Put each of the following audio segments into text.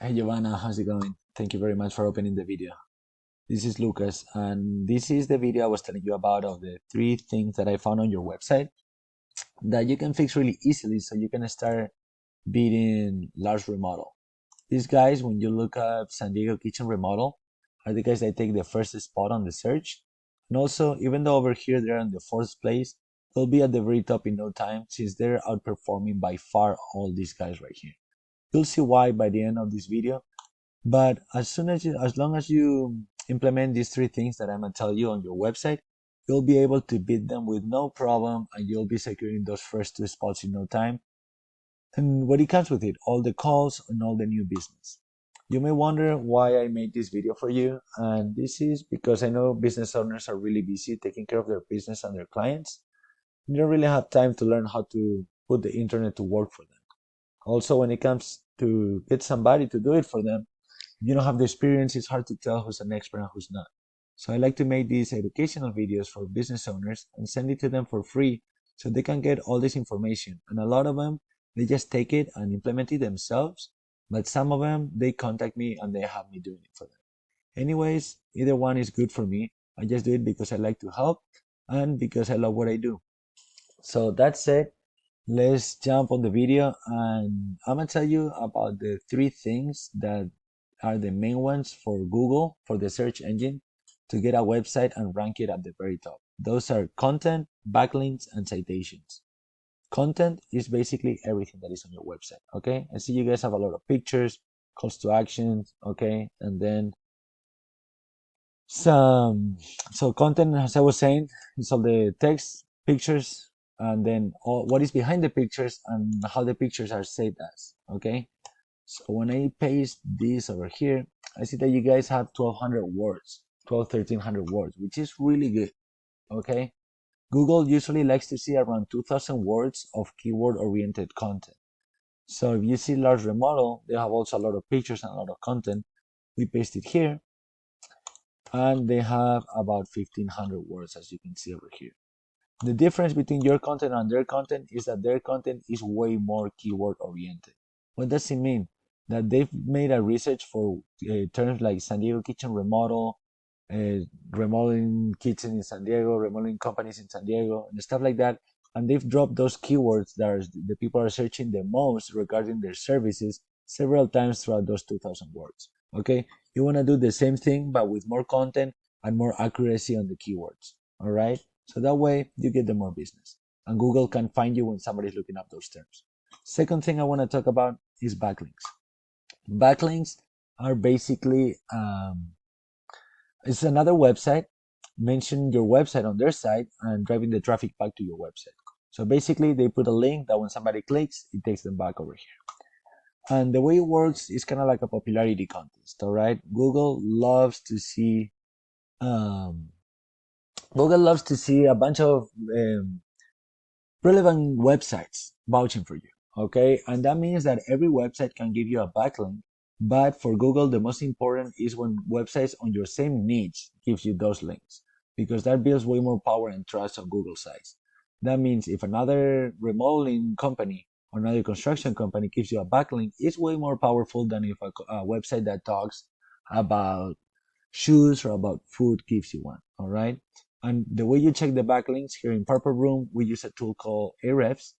Hey Giovanna, how's it going? Thank you very much for opening the video. This is Lucas, and this is the video I was telling you about of the three things that I found on your website that you can fix really easily so you can start beating Lars Remodel. These guys, when you look up San Diego Kitchen Remodel, are the guys that take the first spot on the search. And also, even though over here they're in the fourth place, they'll be at the very top in no time since they're outperforming by far all these guys right here. You'll see why by the end of this video. But as long as you implement these three things that I'm gonna tell you on your website, you'll be able to beat them with no problem, and you'll be securing those first two spots in no time. And what it comes with it, all the calls and all the new business. You may wonder why I made this video for you, and this is because I know business owners are really busy taking care of their business and their clients. They don't really have time to learn how to put the internet to work for them. Also, when it comes to get somebody to do it for them, you don't have the experience, it's hard to tell who's an expert and who's not. So I like to make these educational videos for business owners and send it to them for free so they can get all this information. And a lot of them, they just take it and implement it themselves. But some of them, they contact me and they have me doing it for them. Anyways, either one is good for me. I just do it because I like to help and because I love what I do. So that's it. Let's jump on the video and I'm gonna tell you about the three things that are the main ones for Google, for the search engine, to get a website and rank it at the very top. Those are content, backlinks, and citations. Content is basically everything that is on your website, okay? I see you guys have a lot of pictures, calls to actions, okay? And then some, so content, as I was saying, is all the text, pictures, and then all, what is behind the pictures and how the pictures are saved as, okay? So when I paste this over here, I see that you guys have 1200 words, 1300 words, which is really good, okay? Google usually likes to see around 2000 words of keyword oriented content. So if you see Lars Remodel, they have also a lot of pictures and a lot of content. We paste it here and they have about 1500 words as you can see over here. The difference between your content and their content is that their content is way more keyword oriented. What does it mean? That they've made a research for terms like San Diego kitchen remodel, uh, remodeling kitchen in San Diego, remodeling companies in San Diego, and stuff like that. And they've dropped those keywords that the people are searching the most regarding their services several times throughout those 2000 words. Okay, you want to do the same thing but with more content and more accuracy on the keywords. All right, so that way you get the more business, and Google can find you when somebody's looking up those terms. Second thing I want to talk about is backlinks. Backlinks are basically it's another website mentioning your website on their site and driving the traffic back to your website. So basically, they put a link that when somebody clicks, it takes them back over here. And the way it works is kind of like a popularity contest, all right? Um, Google loves to see a bunch of relevant websites vouching for you, okay? And that means that every website can give you a backlink, but for Google the most important is when websites on your same niche gives you those links, because that builds way more power and trust on Google sites. That means if another remodeling company or another construction company gives you a backlink, it's way more powerful than if a website that talks about shoes or about food gives you one. All right. And the way you check the backlinks here in Purple Room, we use a tool called Ahrefs.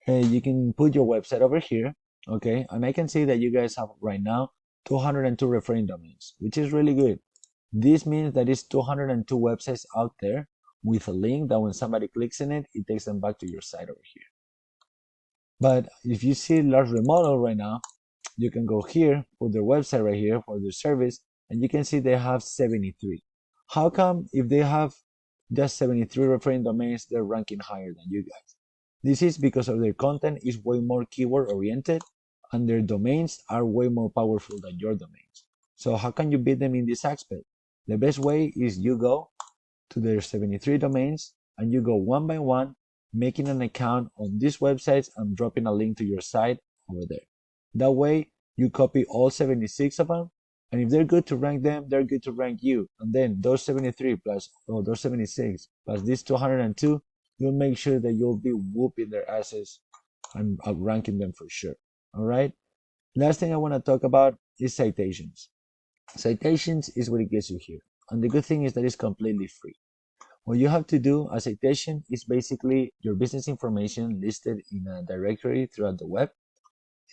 You can put your website over here. Okay. And I can see that you guys have right now 202 referring domains, which is really good. This means that it's 202 websites out there with a link that when somebody clicks in it, it takes them back to your site over here. But if you see Large Remodel right now, you can go here, put their website right here for their service, and you can see they have 73. How come if they have just 73 referring domains, they're ranking higher than you guys? This is because of their content is way more keyword oriented and their domains are way more powerful than your domains. So how can you beat them in this aspect? The best way is you go to their 73 domains and you go one by one, making an account on these websites and dropping a link to your site over there. That way, you copy all 76 of them, and if they're good to rank them, they're good to rank you. And then those 73 plus, or those 76 plus these 202, you'll make sure that you'll be whooping their asses and outranking them for sure. All right. Last thing I want to talk about is citations. Citations is what it gets you here. And the good thing is that it's completely free. What you have to do, a citation is basically your business information listed in a directory throughout the web.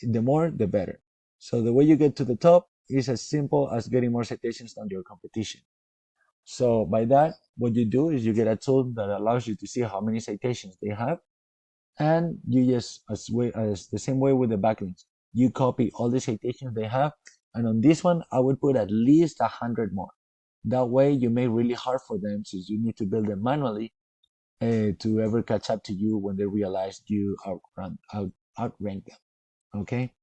The more, the better. So the way you get to the top is as simple as getting more citations than your competition. So by that, what you do is you get a tool that allows you to see how many citations they have, and you just as the same way with the backlinks, you copy all the citations they have, and on this one, I would put at least 100 more. That way, you make it really hard for them since you need to build them manually to ever catch up to you when they realize you outrank them. Okay,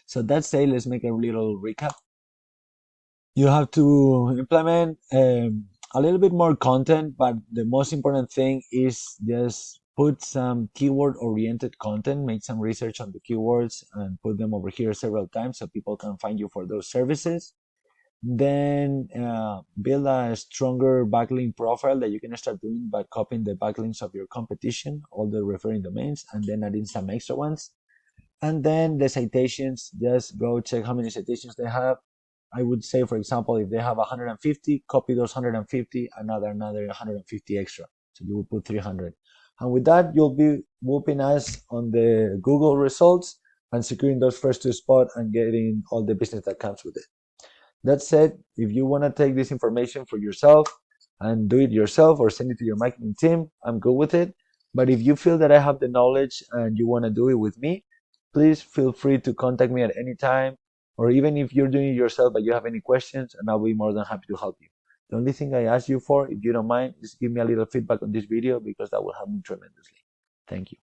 so that's it. Let's make a little recap. You have to implement a little bit more content, but the most important thing is just put some keyword oriented content, make some research on the keywords and put them over here several times so people can find you for those services. Then build a stronger backlink profile that you can start doing by copying the backlinks of your competition, all the referring domains, and then adding some extra ones. And then the citations, just go check how many citations they have. I would say, for example, if they have 150, copy those 150, another 150 extra. So you will put 300. And with that, you'll be whooping ass on the Google results and securing those first two spots and getting all the business that comes with it. That said, if you want to take this information for yourself and do it yourself or send it to your marketing team, I'm good with it. But if you feel that I have the knowledge and you want to do it with me, please feel free to contact me at any time. Or even if you're doing it yourself but you have any questions, and I'll be more than happy to help you. The only thing I ask you for, if you don't mind, is give me a little feedback on this video because that will help me tremendously. Thank you.